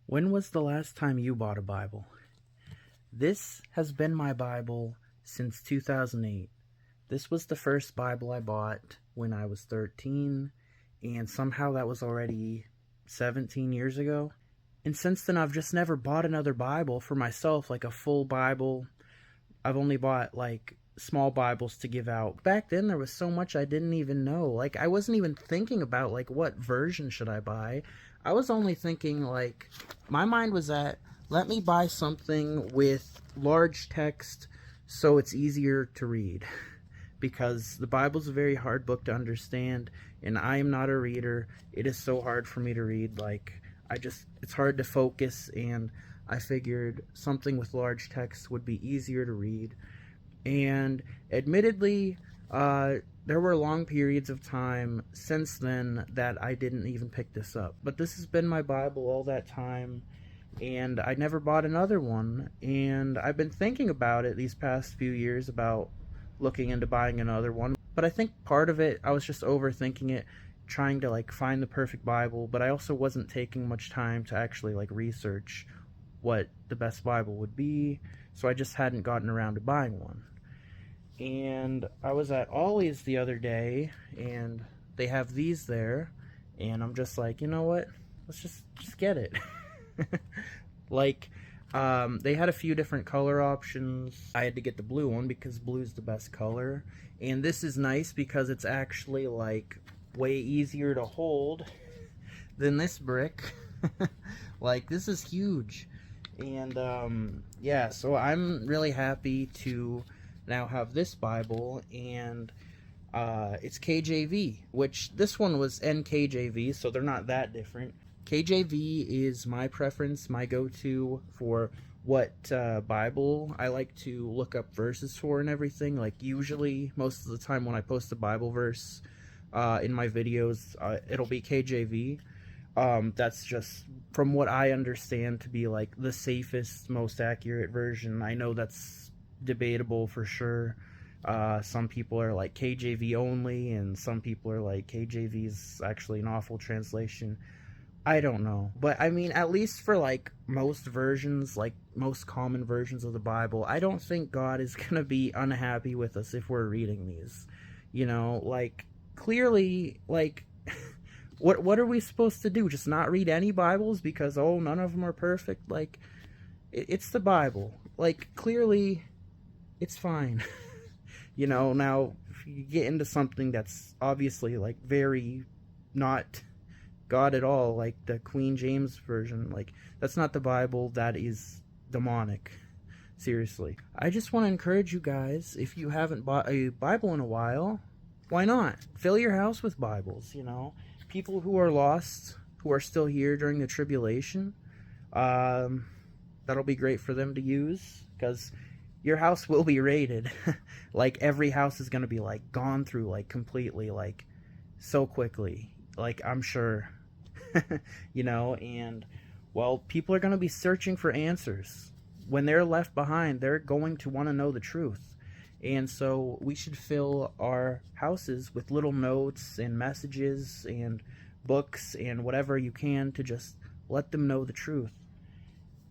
When was the last time you bought a Bible? This has been my Bible since 2008. This was the first Bible I bought when I was 13, and somehow that was already 17 years ago. And since then, I've just never bought another Bible for myself, like a full Bible. I've only bought like small Bibles to give out. Back then, there was so much I didn't even know. Like, I wasn't even thinking about like what version should I buy. I was only thinking like my mind was at, let me buy something with large text so it's easier to read. Because the Bible's a very hard book to understand, and I am not a reader. It is so hard for me to read. Like, it's hard to focus, and I figured something with large text would be easier to read. And admittedly, there were long periods of time since then that I didn't even pick this up. But this has been my Bible all that time, and I never bought another one. And I've been thinking about it these past few years about looking into buying another one. But I think part of it, I was just overthinking it, trying to like find the perfect Bible, but I also wasn't taking much time to actually like research what the best Bible would be, so I just hadn't gotten around to buying one. And I was at Ollie's the other day, and they have these there, and I'm just like, you know what? Let's just get it. like, they had a few different color options. I had to get the blue one because blue's the best color. And this is nice because it's actually like way easier to hold than this brick. Like, this is huge. And yeah, so I'm really happy to now have this Bible, and it's KJV, which this one was NKJV, so they're not that different. KJV is my preference, my go-to for what Bible I like to look up verses for and everything. Like, usually, most of the time when I post a Bible verse in my videos, it'll be KJV. That's just from what I understand to be like the safest, most accurate version. I know that's debatable for sure. Some people are like KJV only, and some people are like KJV is actually an awful translation. I don't know. But I mean, at least for like most versions, like most common versions of the Bible, I don't think God is going to be unhappy with us if we're reading these. You know, like clearly, like what are we supposed to do? Just not read any Bibles because oh, none of them are perfect? Like it's the Bible. Like clearly it's fine. You know, now if you get into something that's obviously like very not God at all, like the Queen James version, like that's not the Bible, that is demonic. Seriously. I just want to encourage you guys, if you haven't bought a Bible in a while, why not? Fill your house with Bibles, you know. People who are lost, who are still here during the tribulation, that'll be great for them to use, because your house will be raided. Like every house is going to be like gone through like completely, like so quickly, like I'm sure. You know, and well, people are going to be searching for answers. When they're left behind, they're going to want to know the truth. And so we should fill our houses with little notes and messages and books and whatever you can to just let them know the truth.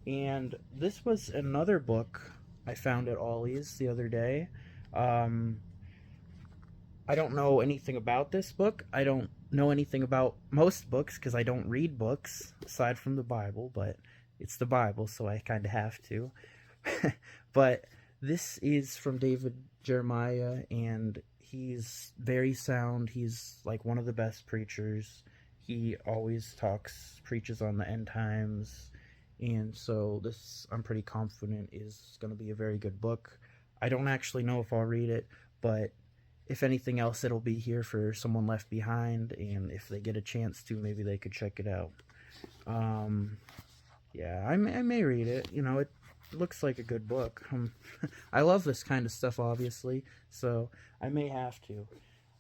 And this was another book I found at Ollie's the other day. Um, I don't know anything about this book. I don't know anything about most books because I don't read books aside from the Bible, but it's the Bible, so I kind of have to. But this is from David Jeremiah, and he's very sound. He's like one of the best preachers. He always preaches on the end times, and so this, I'm pretty confident, is going to be a very good book. I don't actually know if I'll read it, but if anything else, it'll be here for someone left behind, and if they get a chance to, maybe they could check it out. Yeah, I may read it. You know, it looks like a good book. I love this kind of stuff, obviously, so I may have to.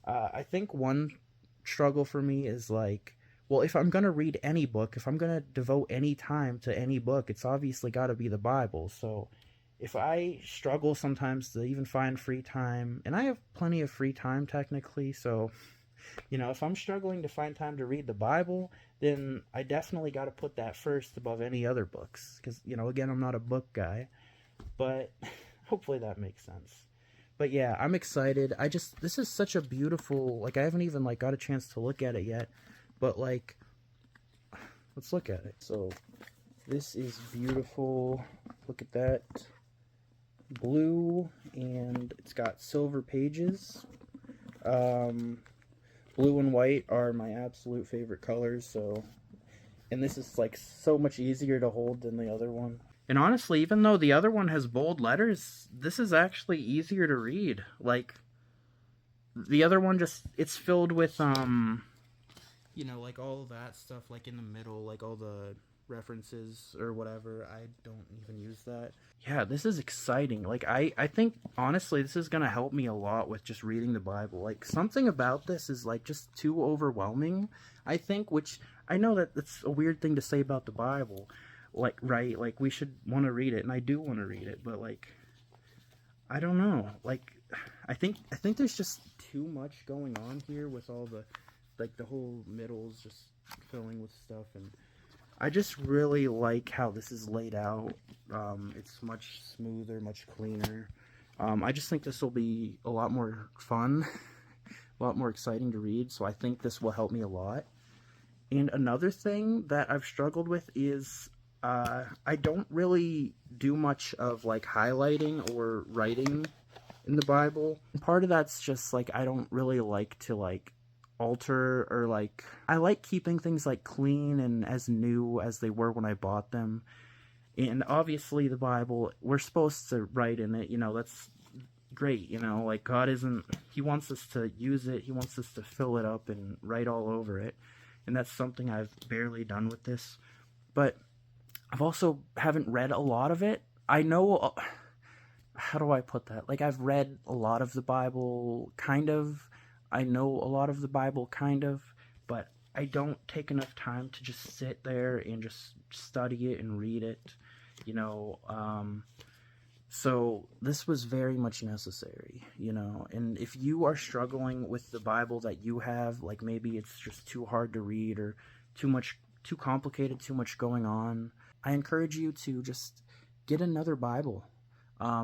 I think one struggle for me is like, well, if I'm going to read any book, if I'm going to devote any time to any book, it's obviously got to be the Bible. So if I struggle sometimes to even find free time, and I have plenty of free time technically, so You know, if I'm struggling to find time to read the Bible, then I definitely got to put that first above any other books. Because, you know, again, I'm not a book guy, but hopefully that makes sense. But yeah, I'm excited. This is such a beautiful, like, I haven't even, like, got a chance to look at it yet, but, like, let's look at it. So, this is beautiful. Look at that. Blue, and it's got silver pages. Blue and white are my absolute favorite colors, so, and this is like so much easier to hold than the other one. And honestly, even though the other one has bold letters, this is actually easier to read. Like, the other one it's filled with, you know, like all that stuff, like in the middle, like all the references or whatever. I don't even use that. Yeah, this is exciting. Like, I think honestly this is gonna help me a lot with just reading the Bible. Like, something about this is like just too overwhelming, I think, which I know that that's a weird thing to say about the Bible. Like, right, like we should want to read it, and I do want to read it, but like, I don't know. Like, I think there's just too much going on here with all the, like, the whole middle's just filling with stuff, and I just really like how this is laid out. It's much smoother, much cleaner. I just think this will be a lot more fun, a lot more exciting to read, so I think this will help me a lot. And another thing that I've struggled with is I don't really do much of, like, highlighting or writing in the Bible. And part of that's just, like, I don't really like to, like, alter, or like, I like keeping things like clean and as new as they were when I bought them. And obviously the Bible, we're supposed to write in it, you know, that's great, you know, like, God isn't, he wants us to use it, he wants us to fill it up and write all over it, and that's something I've barely done with this. But I've also haven't read a lot of it. I know, how do I put that, like, I've read a lot of the Bible, kind of. I know a lot of the Bible, kind of, but I don't take enough time to just sit there and just study it and read it, you know. So this was very much necessary, you know. And if you are struggling with the Bible that you have, like, maybe it's just too hard to read, or too complicated, too much going on, I encourage you to just get another Bible.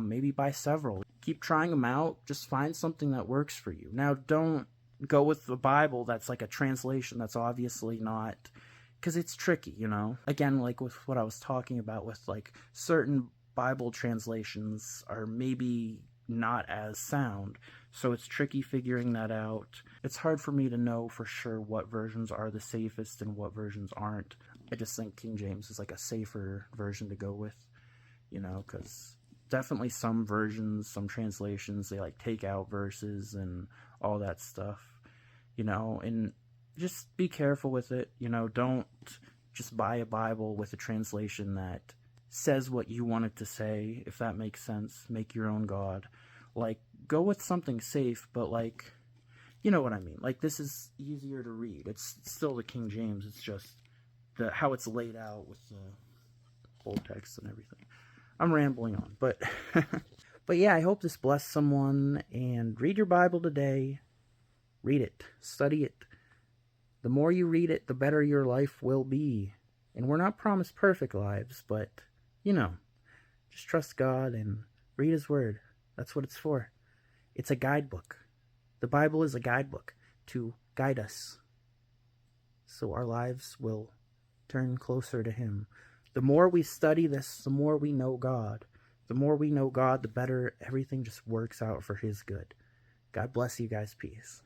Maybe buy several. Keep trying them out. Just find something that works for you. Now, don't go with the Bible that's like a translation that's obviously not, because it's tricky, you know. Again, like with what I was talking about with, like, certain Bible translations are maybe not as sound, so it's tricky figuring that out. It's hard for me to know for sure what versions are the safest and what versions aren't. I just think King James is like a safer version to go with, you know, because definitely some versions, some translations, they like take out verses and all that stuff, you know. And just be careful with it, you know. Don't just buy a Bible with a translation that says what you want it to say, if that makes sense. Make your own God. Like, go with something safe, but, like, you know what I mean. Like, this is easier to read. It's still the King James, it's just how it's laid out with the bold text and everything. I'm rambling on, but but yeah, I hope this blessed someone. And read your Bible today. Read it. Study it. The more you read it, the better your life will be. And we're not promised perfect lives, but, you know, just trust God and read His Word. That's what it's for. It's a guidebook. The Bible is a guidebook to guide us, so our lives will turn closer to Him. The more we study this, the more we know God. The more we know God, the better everything just works out for His good. God bless you guys. Peace.